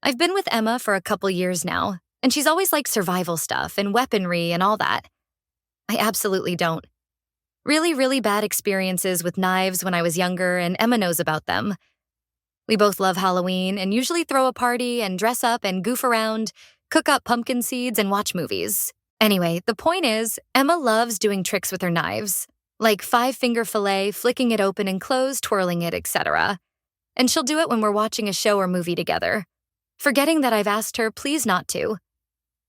I've been with Emma for a couple years now, and she's always liked survival stuff and weaponry and all that. I absolutely don't. Really, really bad experiences with knives when I was younger, and Emma knows about them. We both love Halloween and usually throw a party and dress up and goof around, cook up pumpkin seeds, and watch movies. Anyway, the point is, Emma loves doing tricks with her knives, like 5-finger fillet, flicking it open and closed, twirling it, etc. And she'll do it when we're watching a show or movie together, forgetting that I've asked her please not to.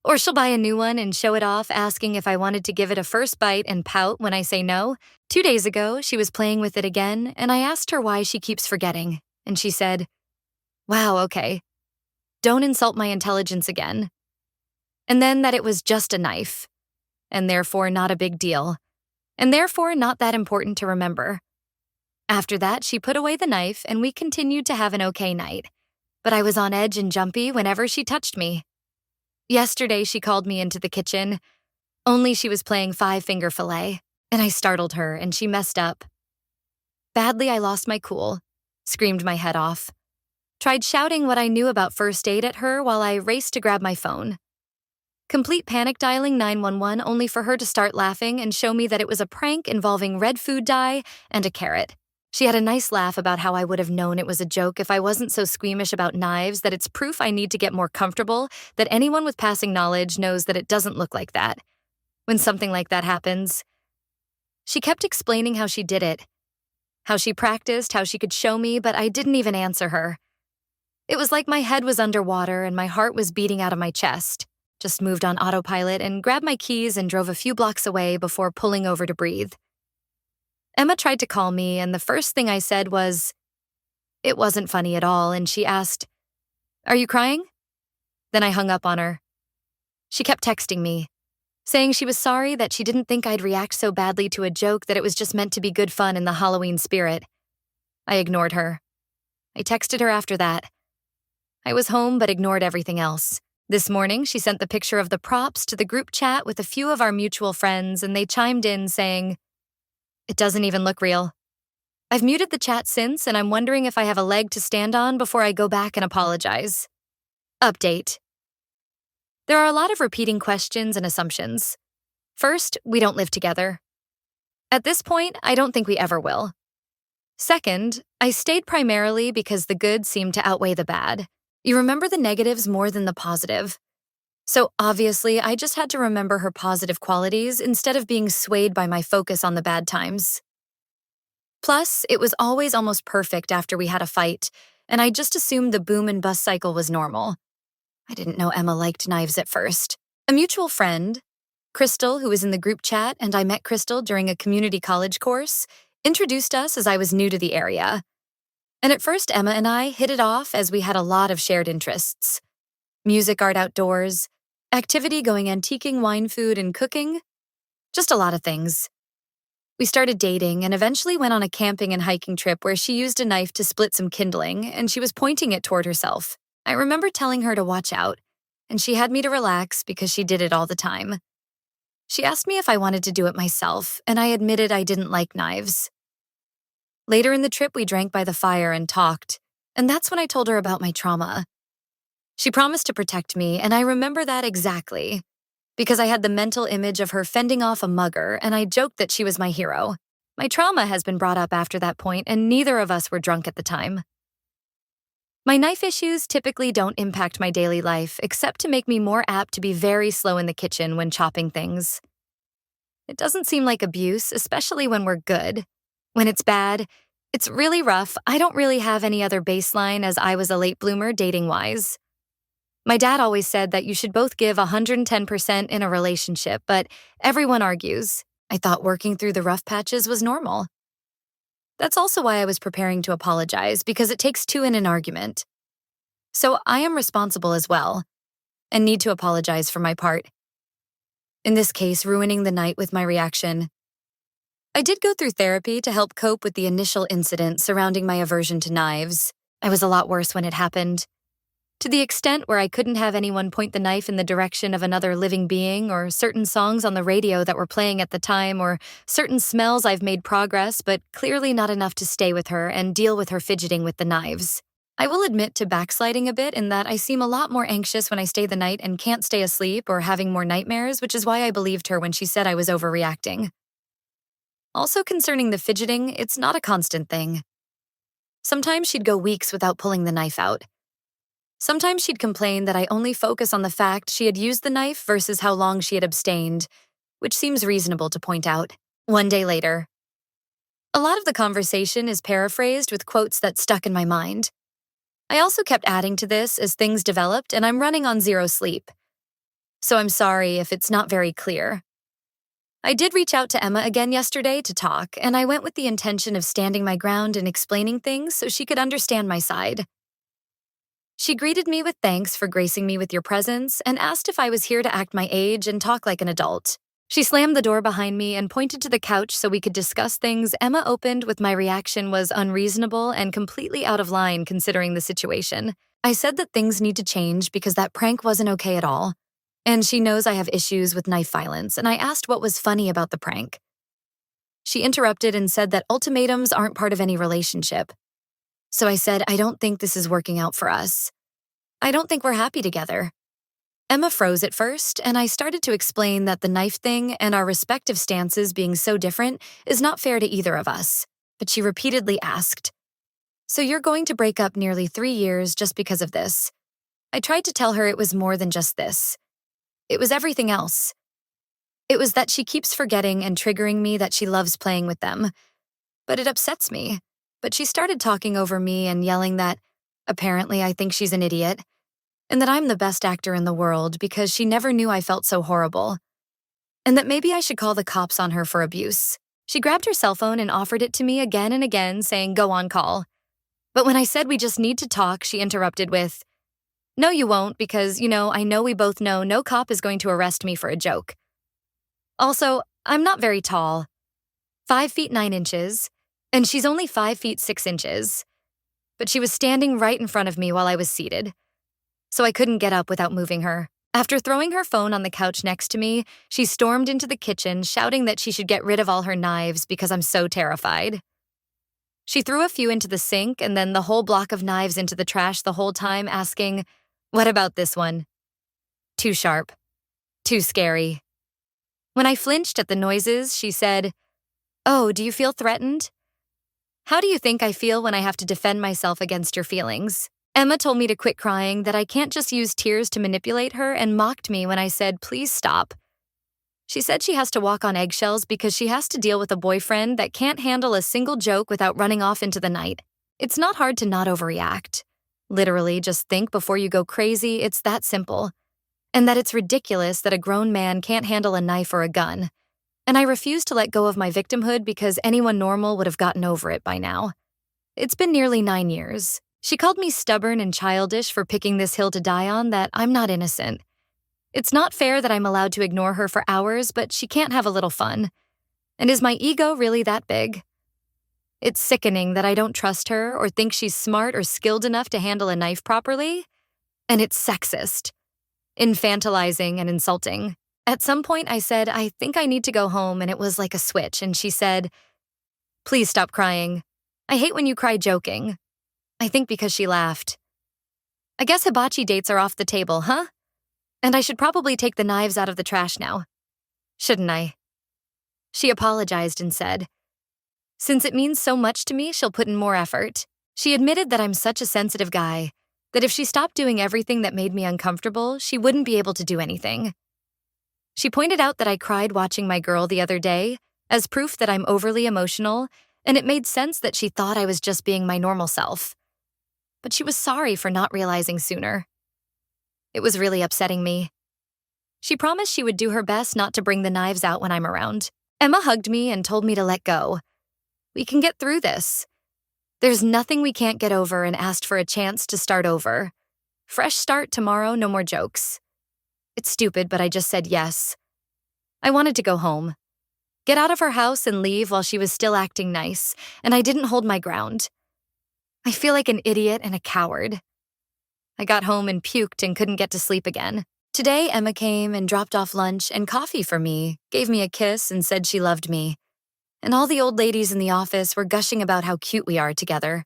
Or she'll buy a new one and show it off, asking if I wanted to give it a first bite and pout when I say no. 2 days ago, she was playing with it again, and I asked her why she keeps forgetting, and she said, "Wow, okay. Don't insult my intelligence again." And then that it was just a knife, and therefore not a big deal, and therefore not that important to remember. After that, she put away the knife, and we continued to have an okay night. But I was on edge and jumpy whenever she touched me. Yesterday, she called me into the kitchen, only she was playing 5-finger fillet, and I startled her, and she messed up. Badly, I lost my cool, screamed my head off, tried shouting what I knew about first aid at her while I raced to grab my phone. Complete panic dialing 911 only for her to start laughing and show me that it was a prank involving red food dye and a carrot. She had a nice laugh about how I would have known it was a joke if I wasn't so squeamish about knives, that it's proof I need to get more comfortable, that anyone with passing knowledge knows that it doesn't look like that when something like that happens. She kept explaining how she did it, how she practiced, how she could show me, but I didn't even answer her. It was like my head was underwater and my heart was beating out of my chest. Just moved on autopilot and grabbed my keys and drove a few blocks away before pulling over to breathe. Emma tried to call me, and the first thing I said was, "It wasn't funny at all," and she asked, "Are you crying?" Then I hung up on her. She kept texting me, saying she was sorry that she didn't think I'd react so badly to a joke, that it was just meant to be good fun in the Halloween spirit. I ignored her. I texted her after that. I was home but ignored everything else. This morning, she sent the picture of the props to the group chat with a few of our mutual friends, and they chimed in saying, "It doesn't even look real." I've muted the chat since, and I'm wondering if I have a leg to stand on before I go back and apologize. Update. There are a lot of repeating questions and assumptions. First, we don't live together. At this point, I don't think we ever will. Second, I stayed primarily because the good seemed to outweigh the bad. You remember the negatives more than the positive. So obviously, I just had to remember her positive qualities instead of being swayed by my focus on the bad times. Plus, it was always almost perfect after we had a fight, and I just assumed the boom and bust cycle was normal. I didn't know Emma liked knives at first. A mutual friend, Crystal, who was in the group chat, and I met Crystal during a community college course, introduced us as I was new to the area. And at first, Emma and I hit it off as we had a lot of shared interests. Music, art outdoors, activity going antiquing, wine, food, and cooking. Just a lot of things. We started dating and eventually went on a camping and hiking trip where she used a knife to split some kindling, and she was pointing it toward herself. I remember telling her to watch out, and she had me to relax because she did it all the time. She asked me if I wanted to do it myself, and I admitted I didn't like knives. Later in the trip, we drank by the fire and talked, and that's when I told her about my trauma. She promised to protect me, and I remember that exactly, because I had the mental image of her fending off a mugger, and I joked that she was my hero. My trauma has been brought up after that point, and neither of us were drunk at the time. My knife issues typically don't impact my daily life, except to make me more apt to be very slow in the kitchen when chopping things. It doesn't seem like abuse, especially when we're good. When it's bad, it's really rough. I don't really have any other baseline, as I was a late bloomer dating-wise. My dad always said that you should both give 110% in a relationship, but everyone argues. I thought working through the rough patches was normal. That's also why I was preparing to apologize, because it takes two in an argument. So I am responsible as well, and need to apologize for my part. In this case, ruining the night with my reaction. I did go through therapy to help cope with the initial incident surrounding my aversion to knives. I was a lot worse when it happened. To the extent where I couldn't have anyone point the knife in the direction of another living being, or certain songs on the radio that were playing at the time, or certain smells. I've made progress, but clearly not enough to stay with her and deal with her fidgeting with the knives. I will admit to backsliding a bit in that I seem a lot more anxious when I stay the night and can't stay asleep or having more nightmares, which is why I believed her when she said I was overreacting. Also concerning the fidgeting, it's not a constant thing. Sometimes she'd go weeks without pulling the knife out. Sometimes she'd complain that I only focus on the fact she had used the knife versus how long she had abstained, which seems reasonable to point out. One day later. A lot of the conversation is paraphrased with quotes that stuck in my mind. I also kept adding to this as things developed, and I'm running on zero sleep. So I'm sorry if it's not very clear. I did reach out to Emma again yesterday to talk, and I went with the intention of standing my ground and explaining things so she could understand my side. She greeted me with thanks for gracing me with your presence and asked if I was here to act my age and talk like an adult. She slammed the door behind me and pointed to the couch so we could discuss things Emma opened with my reaction was unreasonable and completely out of line considering the situation. I said that things need to change because that prank wasn't okay at all. And she knows I have issues with knife violence, and I asked what was funny about the prank. She interrupted and said that ultimatums aren't part of any relationship. So I said, I don't think this is working out for us. I don't think we're happy together. Emma froze at first, and I started to explain that the knife thing and our respective stances being so different is not fair to either of us. But she repeatedly asked, so you're going to break up nearly 3 years just because of this? I tried to tell her it was more than just this. It was everything else. It was that she keeps forgetting and triggering me that she loves playing with them. But it upsets me. But she started talking over me and yelling that, apparently I think she's an idiot, and that I'm the best actor in the world because she never knew I felt so horrible, and that maybe I should call the cops on her for abuse. She grabbed her cell phone and offered it to me again and again, saying, go on, call. But when I said we just need to talk, she interrupted with, no, you won't, because, I know we both know no cop is going to arrest me for a joke. Also, I'm not very tall. 5 feet 9 inches, and she's only 5 feet 6 inches. But she was standing right in front of me while I was seated, so I couldn't get up without moving her. After throwing her phone on the couch next to me, she stormed into the kitchen, shouting that she should get rid of all her knives because I'm so terrified. She threw a few into the sink and then the whole block of knives into the trash the whole time, asking, what about this one? Too sharp. Too scary. When I flinched at the noises, she said, oh, do you feel threatened? How do you think I feel when I have to defend myself against your feelings? Emma told me to quit crying, that I can't just use tears to manipulate her, and mocked me when I said, please stop. She said she has to walk on eggshells because she has to deal with a boyfriend that can't handle a single joke without running off into the night. It's not hard to not overreact. Literally, just think before you go crazy, it's that simple. And that it's ridiculous that a grown man can't handle a knife or a gun. And I refuse to let go of my victimhood because anyone normal would have gotten over it by now. It's been nearly 9 years. She called me stubborn and childish for picking this hill to die on that I'm not innocent. It's not fair that I'm allowed to ignore her for hours, but she can't have a little fun. And is my ego really that big? It's sickening that I don't trust her or think she's smart or skilled enough to handle a knife properly. And it's sexist, infantilizing, and insulting. At some point, I said, I think I need to go home, and it was like a switch, and she said, please stop crying. I hate when you cry joking. I think because she laughed. I guess hibachi dates are off the table, huh? And I should probably take the knives out of the trash now. Shouldn't I? She apologized and said, since it means so much to me, she'll put in more effort. She admitted that I'm such a sensitive guy, that if she stopped doing everything that made me uncomfortable, she wouldn't be able to do anything. She pointed out that I cried watching my girl the other day, as proof that I'm overly emotional, and it made sense that she thought I was just being my normal self. But she was sorry for not realizing sooner. It was really upsetting me. She promised she would do her best not to bring the knives out when I'm around. Emma hugged me and told me to let go. We can get through this. There's nothing we can't get over, and asked for a chance to start over. Fresh start tomorrow, no more jokes. It's stupid, but I just said yes. I wanted to go home. Get out of her house and leave while she was still acting nice, and I didn't hold my ground. I feel like an idiot and a coward. I got home and puked and couldn't get to sleep again. Today, Emma came and dropped off lunch and coffee for me, gave me a kiss, and said she loved me. And all the old ladies in the office were gushing about how cute we are together.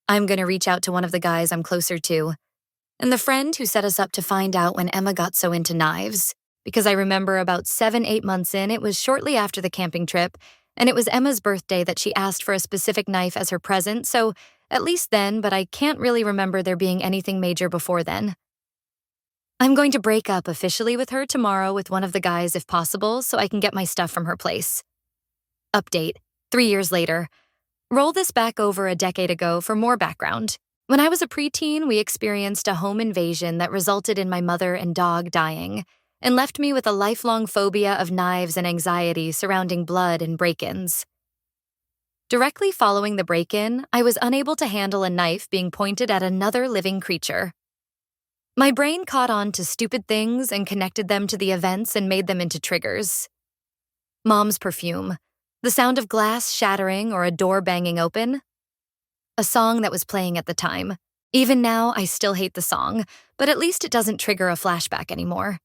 I'm going to reach out to one of the guys I'm closer to, and the friend who set us up to find out when Emma got so into knives. Because I remember about 7-8 months in, it was shortly after the camping trip, and it was Emma's birthday that she asked for a specific knife as her present, so at least then, but I can't really remember there being anything major before then. I'm going to break up officially with her tomorrow with one of the guys if possible, so I can get my stuff from her place. Update, 3 years later. Roll this back over a decade ago for more background. When I was a preteen, we experienced a home invasion that resulted in my mother and dog dying, and left me with a lifelong phobia of knives and anxiety surrounding blood and break-ins. Directly following the break-in, I was unable to handle a knife being pointed at another living creature. My brain caught on to stupid things and connected them to the events and made them into triggers. Mom's perfume, the sound of glass shattering or a door banging open, a song that was playing at the time. Even now, I still hate the song, but at least it doesn't trigger a flashback anymore.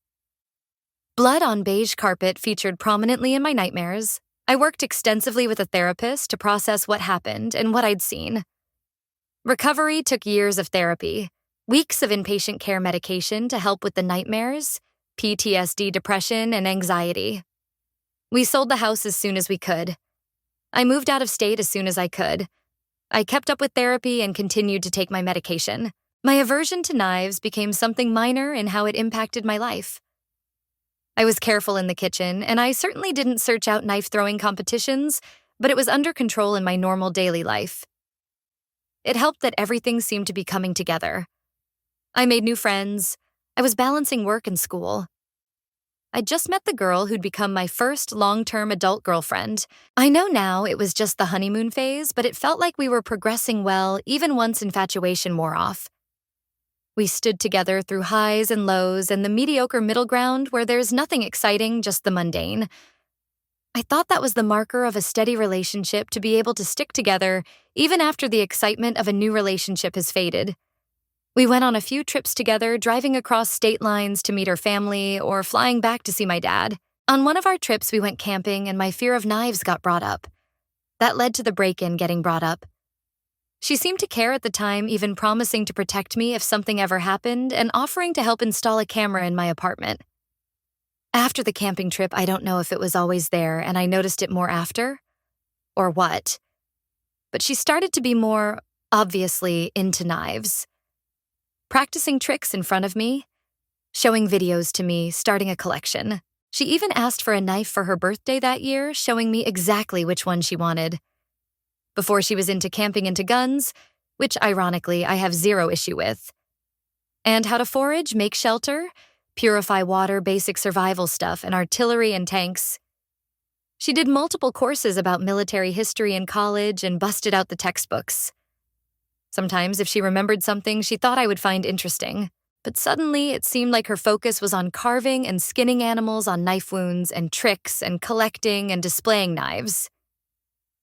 Blood on beige carpet featured prominently in my nightmares. I worked extensively with a therapist to process what happened and what I'd seen. Recovery took years of therapy, weeks of inpatient care medication to help with the nightmares, PTSD, depression, and anxiety. We sold the house as soon as we could. I moved out of state as soon as I could. I kept up with therapy and continued to take my medication. My aversion to knives became something minor in how it impacted my life. I was careful in the kitchen, and I certainly didn't search out knife-throwing competitions, but it was under control in my normal daily life. It helped that everything seemed to be coming together. I made new friends. I was balancing work and school. I'd just met the girl who'd become my first long-term adult girlfriend. I know now it was just the honeymoon phase, but it felt like we were progressing well even once infatuation wore off. We stood together through highs and lows and the mediocre middle ground where there's nothing exciting, just the mundane. I thought that was the marker of a steady relationship, to be able to stick together even after the excitement of a new relationship has faded. We went on a few trips together, driving across state lines to meet her family or flying back to see my dad. On one of our trips, we went camping and my fear of knives got brought up. That led to the break-in getting brought up. She seemed to care at the time, even promising to protect me if something ever happened and offering to help install a camera in my apartment. After the camping trip, I don't know if it was always there and I noticed it more after, or what. But she started to be more, obviously, into knives. Practicing tricks in front of me, showing videos to me, starting a collection. She even asked for a knife for her birthday that year, showing me exactly which one she wanted. Before she was into camping into guns, which ironically I have zero issue with. And how to forage, make shelter, purify water, basic survival stuff, and artillery and tanks. She did multiple courses about military history in college and busted out the textbooks. Sometimes, if she remembered something she thought I would find interesting, but suddenly it seemed like her focus was on carving and skinning animals on knife wounds and tricks and collecting and displaying knives.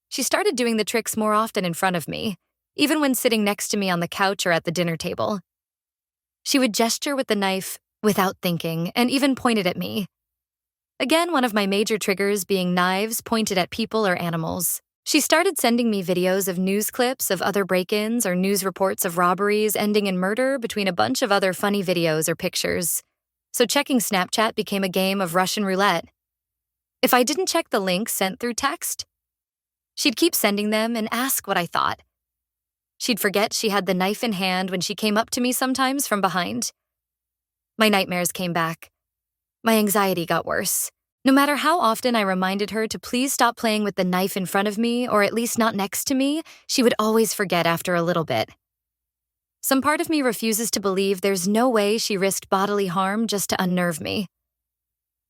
She started doing the tricks more often in front of me, even when sitting next to me on the couch or at the dinner table. She would gesture with the knife without thinking and even point it at me. Again, one of my major triggers being knives pointed at people or animals. She started sending me videos of news clips of other break-ins or news reports of robberies ending in murder between a bunch of other funny videos or pictures. So checking Snapchat became a game of Russian roulette. If I didn't check the links sent through text, she'd keep sending them and ask what I thought. She'd forget she had the knife in hand when she came up to me sometimes from behind. My nightmares came back. My anxiety got worse. No matter how often I reminded her to please stop playing with the knife in front of me, or at least not next to me, she would always forget after a little bit. Some part of me refuses to believe there's no way she risked bodily harm just to unnerve me.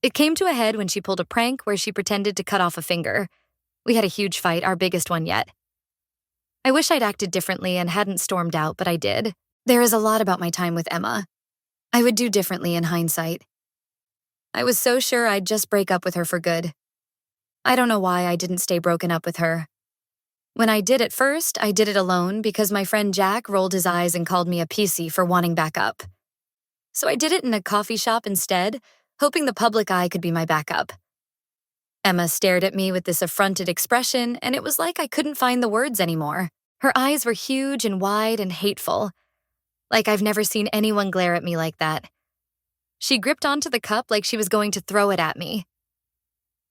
It came to a head when she pulled a prank where she pretended to cut off a finger. We had a huge fight, our biggest one yet. I wish I'd acted differently and hadn't stormed out, but I did. There is a lot about my time with Emma I would do differently in hindsight. I was so sure I'd just break up with her for good. I don't know why I didn't stay broken up with her. When I did at first, I did it alone because my friend Jack rolled his eyes and called me a PC for wanting back up. So I did it in a coffee shop instead, hoping the public eye could be my backup. Emma stared at me with this affronted expression, and it was like I couldn't find the words anymore. Her eyes were huge and wide and hateful, like I've never seen anyone glare at me like that. She gripped onto the cup like she was going to throw it at me.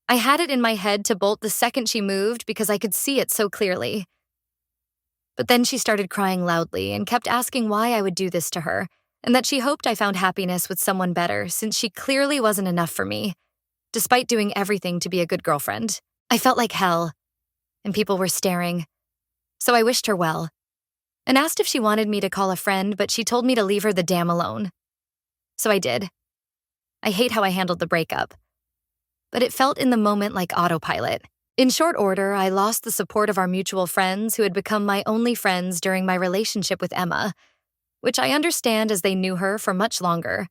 I had it in my head to bolt the second she moved because I could see it so clearly. But then she started crying loudly and kept asking why I would do this to her, and that she hoped I found happiness with someone better since she clearly wasn't enough for me, despite doing everything to be a good girlfriend. I felt like hell, and people were staring. So I wished her well, and asked if she wanted me to call a friend, but she told me to leave her the damn alone. So I did. I hate how I handled the breakup, but it felt in the moment like autopilot. In short order, I lost the support of our mutual friends who had become my only friends during my relationship with Emma, which I understand as they knew her for much longer.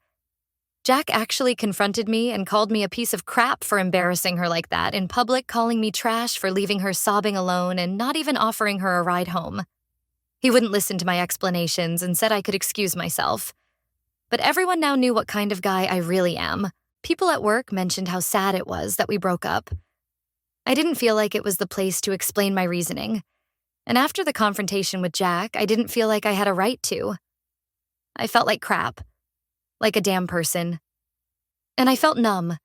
Jack actually confronted me and called me a piece of crap for embarrassing her like that in public, calling me trash for leaving her sobbing alone and not even offering her a ride home. He wouldn't listen to my explanations and said I could excuse myself. But everyone now knew what kind of guy I really am. People at work mentioned how sad it was that we broke up. I didn't feel like it was the place to explain my reasoning. And after the confrontation with Jack, I didn't feel like I had a right to. I felt like crap. Like a damn person. And I felt numb.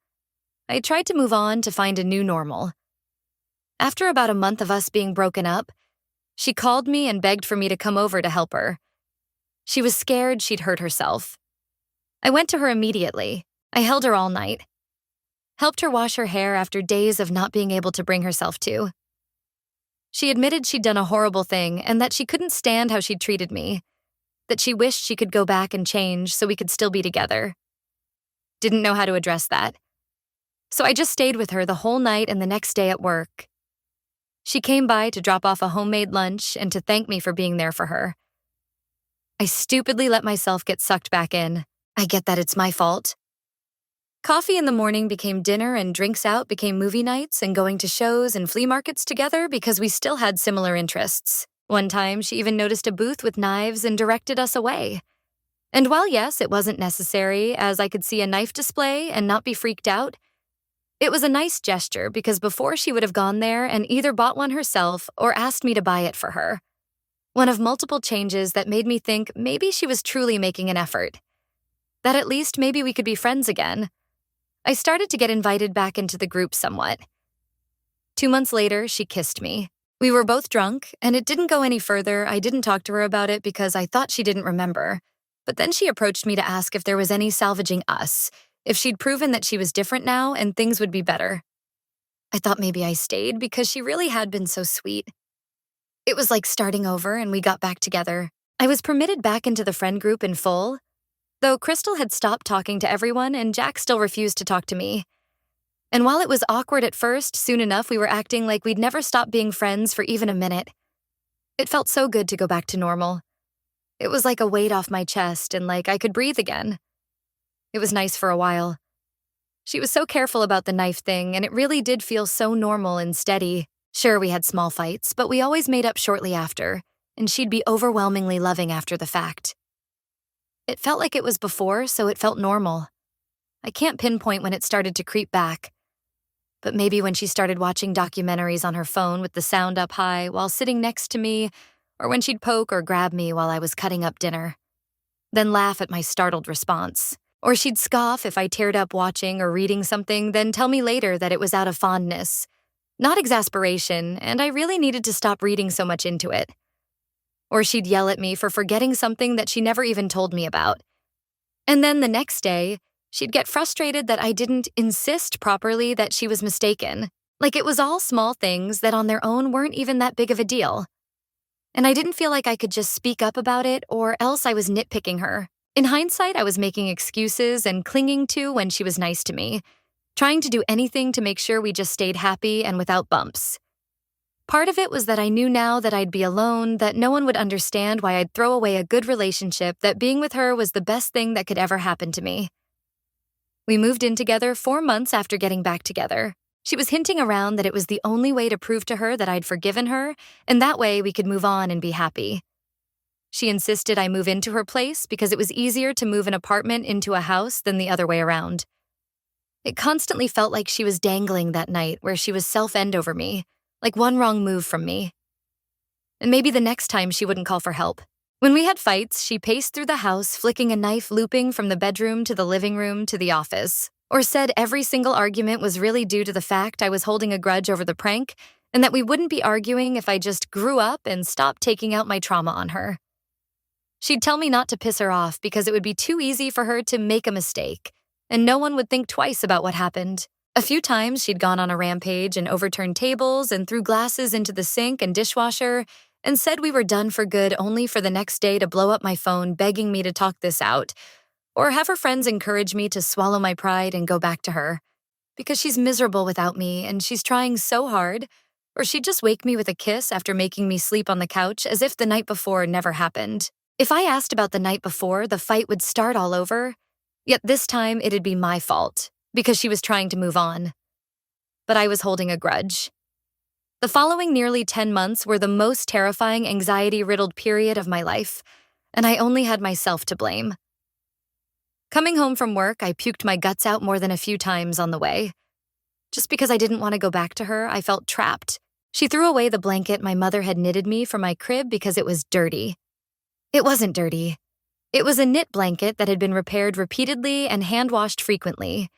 I tried to move on to find a new normal. After about a month of us being broken up, she called me and begged for me to come over to help her. She was scared she'd hurt herself. I went to her immediately. I held her all night. Helped her wash her hair after days of not being able to bring herself to. She admitted she'd done a horrible thing and that she couldn't stand how she'd treated me, that she wished she could go back and change so we could still be together. Didn't know how to address that. So I just stayed with her the whole night and the next day at work. She came by to drop off a homemade lunch and to thank me for being there for her. I stupidly let myself get sucked back in. I get that it's my fault. Coffee in the morning became dinner and drinks out became movie nights and going to shows and flea markets together because we still had similar interests. One time, she even noticed a booth with knives and directed us away. And while yes, it wasn't necessary, as I could see a knife display and not be freaked out, it was a nice gesture because before she would have gone there and either bought one herself or asked me to buy it for her. One of multiple changes that made me think maybe she was truly making an effort. That at least maybe we could be friends again. I started to get invited back into the group somewhat. 2 months later, she kissed me. We were both drunk, and it didn't go any further. I didn't talk to her about it because I thought she didn't remember. But then she approached me to ask if there was any salvaging us, if she'd proven that she was different now and things would be better. I thought maybe I stayed because she really had been so sweet. It was like starting over and we got back together. I was permitted back into the friend group in full, though Crystal had stopped talking to everyone and Jack still refused to talk to me. And while it was awkward at first, soon enough we were acting like we'd never stop being friends for even a minute. It felt so good to go back to normal. It was like a weight off my chest and like I could breathe again. It was nice for a while. She was so careful about the knife thing, and it really did feel so normal and steady. Sure, we had small fights, but we always made up shortly after, and she'd be overwhelmingly loving after the fact. It felt like it was before, so it felt normal. I can't pinpoint when it started to creep back, but maybe when she started watching documentaries on her phone with the sound up high while sitting next to me, or when she'd poke or grab me while I was cutting up dinner. Then laugh at my startled response. Or she'd scoff if I teared up watching or reading something, then tell me later that it was out of fondness, not exasperation, and I really needed to stop reading so much into it. Or she'd yell at me for forgetting something that she never even told me about. And then the next day, she'd get frustrated that I didn't insist properly that she was mistaken. Like it was all small things that on their own weren't even that big of a deal. And I didn't feel like I could just speak up about it or else I was nitpicking her. In hindsight, I was making excuses and clinging to when she was nice to me, trying to do anything to make sure we just stayed happy and without bumps. Part of it was that I knew now that I'd be alone, that no one would understand why I'd throw away a good relationship, that being with her was the best thing that could ever happen to me. We moved in together 4 months after getting back together. She was hinting around that it was the only way to prove to her that I'd forgiven her, and that way we could move on and be happy. She insisted I move into her place because it was easier to move an apartment into a house than the other way around. It constantly felt like she was dangling that night where she was self-end over me, like one wrong move from me. and maybe the next time she wouldn't call for help. When we had fights, she paced through the house, flicking a knife looping from the bedroom to the living room to the office, or said every single argument was really due to the fact I was holding a grudge over the prank and that we wouldn't be arguing if I just grew up and stopped taking out my trauma on her. She'd tell me not to piss her off because it would be too easy for her to make a mistake, and no one would think twice about what happened. A few times she'd gone on a rampage and overturned tables and threw glasses into the sink and dishwasher and said we were done for good only for the next day to blow up my phone begging me to talk this out, or have her friends encourage me to swallow my pride and go back to her, because she's miserable without me and she's trying so hard, or she'd just wake me with a kiss after making me sleep on the couch as if the night before never happened. If I asked about the night before, the fight would start all over, yet this time it'd be my fault, because she was trying to move on. But I was holding a grudge. The following nearly 10 months were the most terrifying, anxiety-riddled period of my life, and I only had myself to blame. Coming home from work, I puked my guts out more than a few times on the way. Just because I didn't want to go back to her, I felt trapped. She threw away the blanket my mother had knitted me for my crib because it was dirty. It wasn't dirty. It was a knit blanket that had been repaired repeatedly and hand-washed frequently.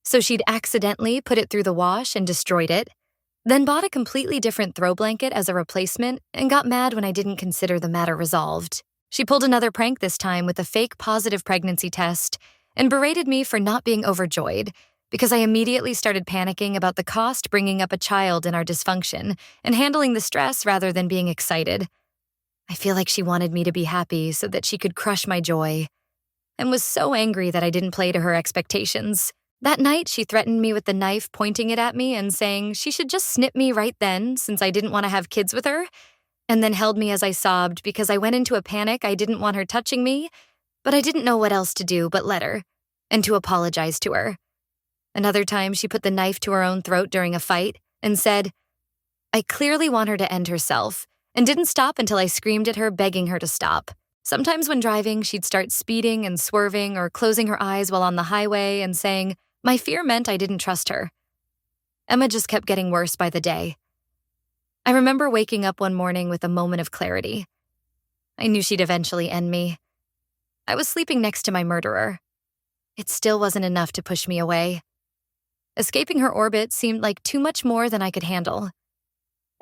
So she'd accidentally put it through the wash and destroyed it, then bought a completely different throw blanket as a replacement and got mad when I didn't consider the matter resolved. She pulled another prank this time with a fake positive pregnancy test and berated me for not being overjoyed because I immediately started panicking about the cost bringing up a child in our dysfunction and handling the stress rather than being excited. I feel like she wanted me to be happy so that she could crush my joy, and was so angry that I didn't play to her expectations. That night, she threatened me with the knife, pointing it at me and saying she should just snip me right then since I didn't want to have kids with her, and then held me as I sobbed because I went into a panic. I didn't want her touching me, but I didn't know what else to do but let her, and to apologize to her. Another time, she put the knife to her own throat during a fight and said, I clearly want her to end herself, and didn't stop until I screamed at her, begging her to stop. Sometimes when driving, she'd start speeding and swerving or closing her eyes while on the highway and saying, my fear meant I didn't trust her. Emma just kept getting worse by the day. I remember waking up one morning with a moment of clarity. I knew she'd eventually end me. I was sleeping next to my murderer. It still wasn't enough to push me away. Escaping her orbit seemed like too much more than I could handle.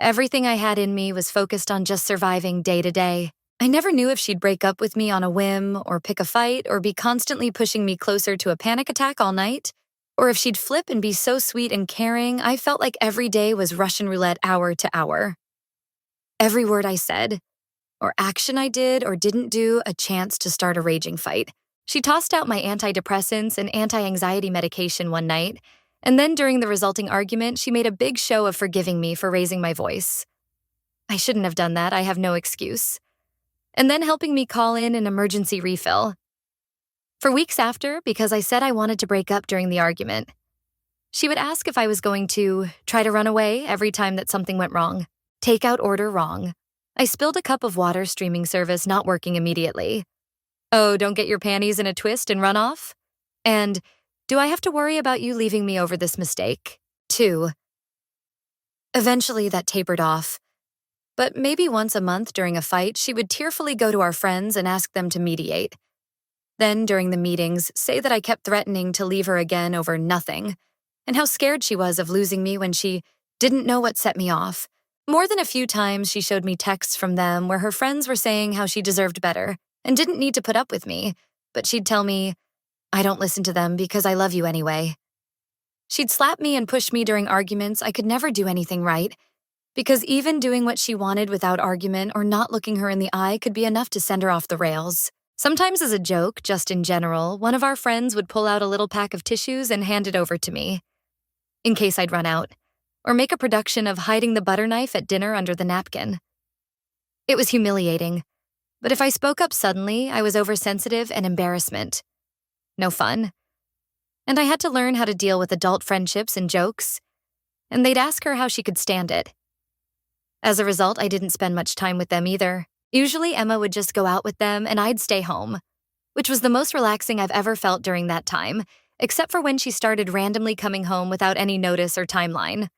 Everything I had in me was focused on just surviving day to day. I never knew if she'd break up with me on a whim, or pick a fight, or be constantly pushing me closer to a panic attack all night, or if she'd flip and be so sweet and caring. I felt like every day was Russian roulette hour to hour. Every word I said, or action I did or didn't do, a chance to start a raging fight. She tossed out my antidepressants and anti-anxiety medication one night, and then during the resulting argument, she made a big show of forgiving me for raising my voice. I shouldn't have done that, I have no excuse. And then helping me call in an emergency refill. For weeks after, because I said I wanted to break up during the argument, she would ask if I was going to try to run away every time that something went wrong. Takeout order wrong. I spilled a cup of water, streaming service not working immediately. Oh, don't get your panties in a twist and run off? And do I have to worry about you leaving me over this mistake? 2. Eventually, that tapered off. But maybe once a month during a fight, she would tearfully go to our friends and ask them to mediate. Then, during the meetings, say that I kept threatening to leave her again over nothing, and how scared she was of losing me when she didn't know what set me off. More than a few times, she showed me texts from them where her friends were saying how she deserved better and didn't need to put up with me, but she'd tell me, I don't listen to them because I love you anyway. She'd slap me and push me during arguments. I could never do anything right, because even doing what she wanted without argument or not looking her in the eye could be enough to send her off the rails. Sometimes as a joke, just in general, one of our friends would pull out a little pack of tissues and hand it over to me, in case I'd run out, or make a production of hiding the butter knife at dinner under the napkin. It was humiliating, but if I spoke up suddenly, I was oversensitive and embarrassment. No fun. And I had to learn how to deal with adult friendships and jokes, and they'd ask her how she could stand it. As a result, I didn't spend much time with them either. Usually Emma would just go out with them and I'd stay home, which was the most relaxing I've ever felt during that time, except for when she started randomly coming home without any notice or timeline.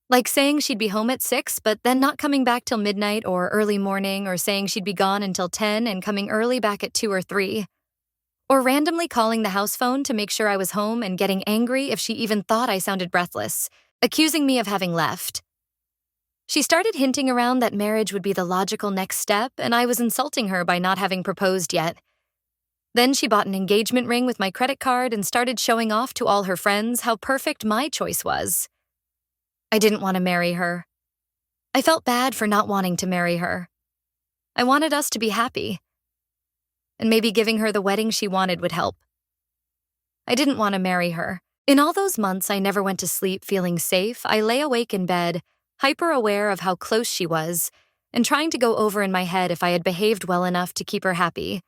Like saying she'd be home at 6, but then not coming back till midnight or early morning, or saying she'd be gone until 10 and coming early back at 2 or 3. Or randomly calling the house phone to make sure I was home and getting angry if she even thought I sounded breathless, accusing me of having left. She started hinting around that marriage would be the logical next step, and I was insulting her by not having proposed yet. Then she bought an engagement ring with my credit card and started showing off to all her friends how perfect my choice was. I didn't want to marry her. I felt bad for not wanting to marry her. I wanted us to be happy. And maybe giving her the wedding she wanted would help. I didn't want to marry her. In all those months I never went to sleep feeling safe, I lay awake in bed, hyper-aware of how close she was, and trying to go over in my head if I had behaved well enough to keep her happy,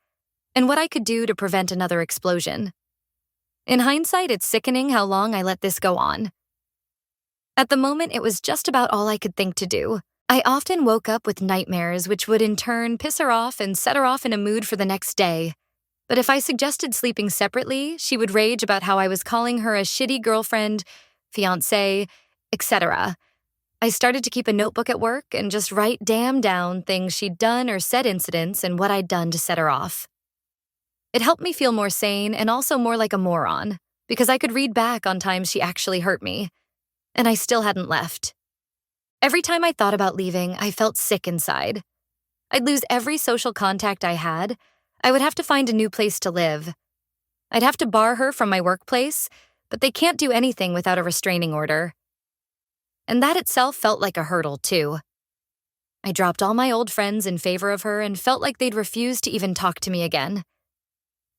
and what I could do to prevent another explosion. In hindsight, it's sickening how long I let this go on. At the moment, it was just about all I could think to do. I often woke up with nightmares, which would in turn piss her off and set her off in a mood for the next day. But if I suggested sleeping separately, she would rage about how I was calling her a shitty girlfriend, fiancé, etc. I started to keep a notebook at work and just write down things she'd done or said, incidents, and what I'd done to set her off. It helped me feel more sane and also more like a moron, because I could read back on times she actually hurt me. And I still hadn't left. Every time I thought about leaving, I felt sick inside. I'd lose every social contact I had. I would have to find a new place to live. I'd have to bar her from my workplace, but they can't do anything without a restraining order. And that itself felt like a hurdle, too. I dropped all my old friends in favor of her and felt like they'd refuse to even talk to me again.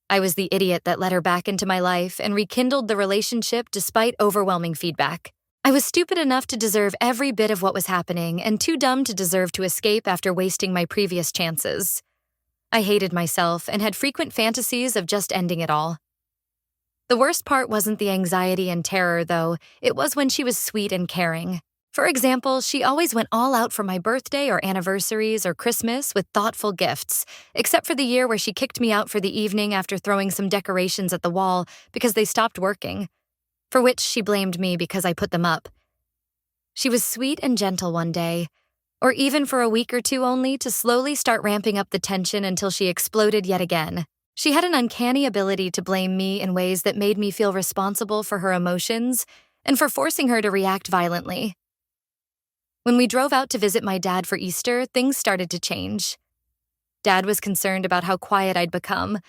I was the idiot that let her back into my life and rekindled the relationship despite overwhelming feedback. I was stupid enough to deserve every bit of what was happening and too dumb to deserve to escape after wasting my previous chances. I hated myself and had frequent fantasies of just ending it all. The worst part wasn't the anxiety and terror, though. It was when she was sweet and caring. For example, she always went all out for my birthday or anniversaries or Christmas with thoughtful gifts, except for the year where she kicked me out for the evening after throwing some decorations at the wall because they stopped working, for which she blamed me because I put them up. She was sweet and gentle one day, or even for a week or two only, to slowly start ramping up the tension until she exploded yet again. She had an uncanny ability to blame me in ways that made me feel responsible for her emotions and for forcing her to react violently. When we drove out to visit my dad for Easter, things started to change. Dad was concerned about how quiet I'd become,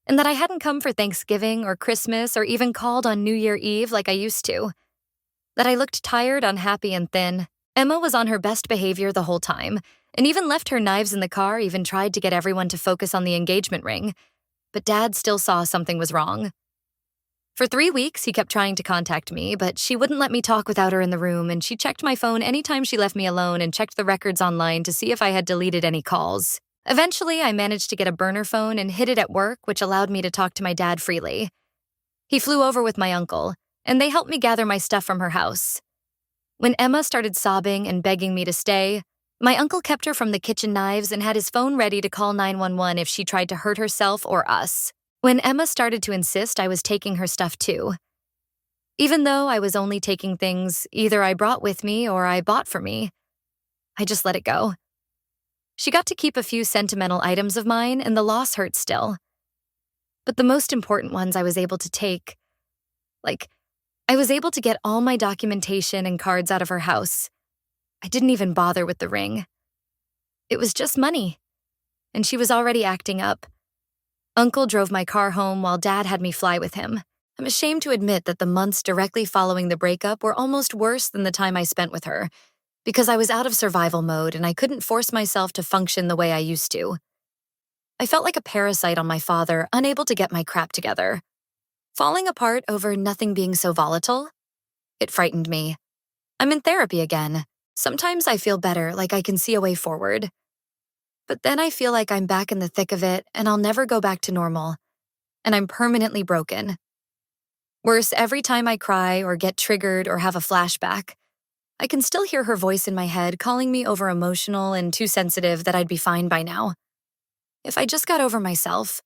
and that I hadn't come for Thanksgiving or Christmas or even called on New Year Eve like I used to. That I looked tired, unhappy, and thin. Emma was on her best behavior the whole time, and even left her knives in the car, even tried to get everyone to focus on the engagement ring. But Dad still saw something was wrong. For 3 weeks, he kept trying to contact me, but she wouldn't let me talk without her in the room, and she checked my phone anytime she left me alone and checked the records online to see if I had deleted any calls. Eventually, I managed to get a burner phone and hid it at work, which allowed me to talk to my dad freely. He flew over with my uncle, and they helped me gather my stuff from her house. When Emma started sobbing and begging me to stay, my uncle kept her from the kitchen knives and had his phone ready to call 911 if she tried to hurt herself or us. When Emma started to insist I was taking her stuff too. Even though I was only taking things either I brought with me or I bought for me, I just let it go. She got to keep a few sentimental items of mine, and the loss hurt still. But the most important ones I was able to take. I was able to get all my documentation and cards out of her house. I didn't even bother with the ring. It was just money, and she was already acting up. Uncle drove my car home while Dad had me fly with him. I'm ashamed to admit that the months directly following the breakup were almost worse than the time I spent with her, because I was out of survival mode and I couldn't force myself to function the way I used to. I felt like a parasite on my father, unable to get my crap together. Falling apart over nothing being so volatile? It frightened me. I'm in therapy again. Sometimes I feel better, like I can see a way forward. But then I feel like I'm back in the thick of it and I'll never go back to normal. And I'm permanently broken. Worse, every time I cry or get triggered or have a flashback, I can still hear her voice in my head calling me over emotional and too sensitive that I'd be fine by now. If I just got over myself,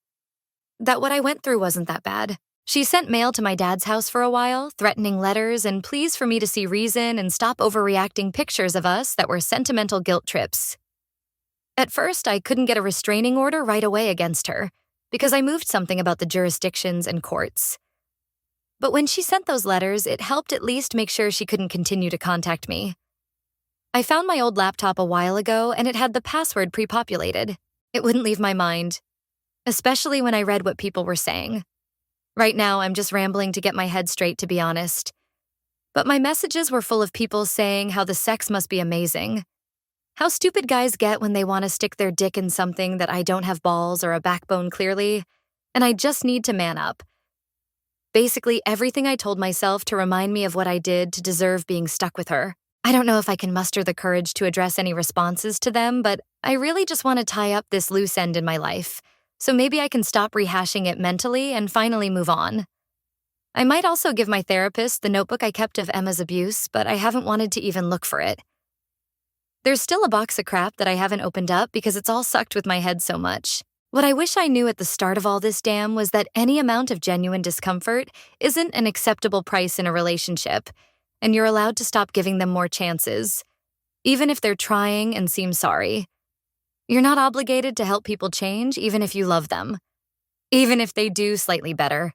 that what I went through wasn't that bad. She sent mail to my dad's house for a while, threatening letters and pleas for me to see reason and stop overreacting pictures of us that were sentimental guilt trips. At first, I couldn't get a restraining order right away against her because I moved something about the jurisdictions and courts. But when she sent those letters, it helped at least make sure she couldn't continue to contact me. I found my old laptop a while ago and it had the password pre-populated. It wouldn't leave my mind, especially when I read what people were saying. Right now, I'm just rambling to get my head straight, to be honest. But my messages were full of people saying how the sex must be amazing. How stupid guys get when they want to stick their dick in something that I don't have balls or a backbone clearly, and I just need to man up. Basically, everything I told myself to remind me of what I did to deserve being stuck with her. I don't know if I can muster the courage to address any responses to them, but I really just want to tie up this loose end in my life, so maybe I can stop rehashing it mentally and finally move on. I might also give my therapist the notebook I kept of Emma's abuse, but I haven't wanted to even look for it. There's still a box of crap that I haven't opened up because it's all sucked with my head so much. What I wish I knew at the start of all this damn was that any amount of genuine discomfort isn't an acceptable price in a relationship, and you're allowed to stop giving them more chances, even if they're trying and seem sorry. You're not obligated to help people change even if you love them, even if they do slightly better.